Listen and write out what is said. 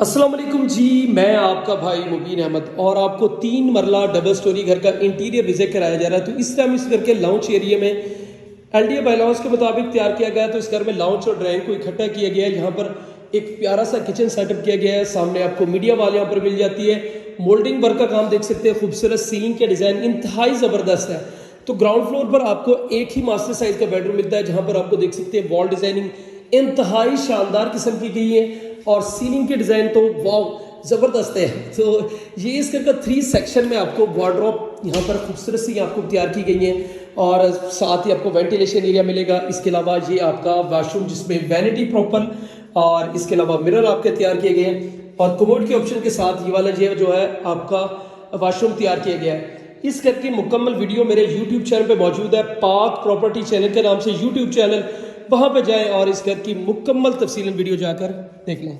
अस्सलाम वालेकुम जी, मैं आपका भाई मुबीन अहमद और आपको 3 मरला डबल स्टोरी घर का इंटीरियर विजिट कराया जा रहा है। तो इस टाइम इस घर के लाउंज एरिया में एलडीए बायलॉज के मुताबिक तैयार किया गया। तो इस घर में लाउंज और ड्राइंग को इकट्ठा किया गया है। यहाँ पर एक प्यारा सा किचन सेटअप किया गया है। सामने आपको मीडिया वाल यहाँ पर मिल जाती है। मोल्डिंग वर्क का काम देख सकते हैं। खूबसूरत सीलिंग के डिज़ाइन इंतहाई ज़बरदस्त है। तो ग्राउंड फ्लोर पर आपको एक ही मास्टर साइज का बेडरूम मिलता है, जहाँ पर आपको देख सकते हैं वॉल डिजाइनिंग इंतहाई शानदार किस्म की गई है और सीलिंग के डिज़ाइन तो वाव ज़बरदस्त है। तो ये इस घर का 3 सेक्शन में आपको वार्डरोब यहाँ पर खूबसूरत सी आपको तैयार की गई है और साथ ही आपको वेंटिलेशन एरिया मिलेगा। इसके अलावा ये आपका वाशरूम जिसमें वैनिटी प्रॉपर और इसके अलावा मिरर आपके तैयार किए गए हैं और कमोड के ऑप्शन के साथ ये वाला जो है आपका वाशरूम तैयार किया गया है। इस घर की मुकम्मल वीडियो मेरे YouTube चैनल पे मौजूद है, पाक प्रॉपर्टी चैनल के नाम से YouTube चैनल, वहाँ पे जाएं और इस घर की मुकम्मल तफसीलन वीडियो जाकर देख लें।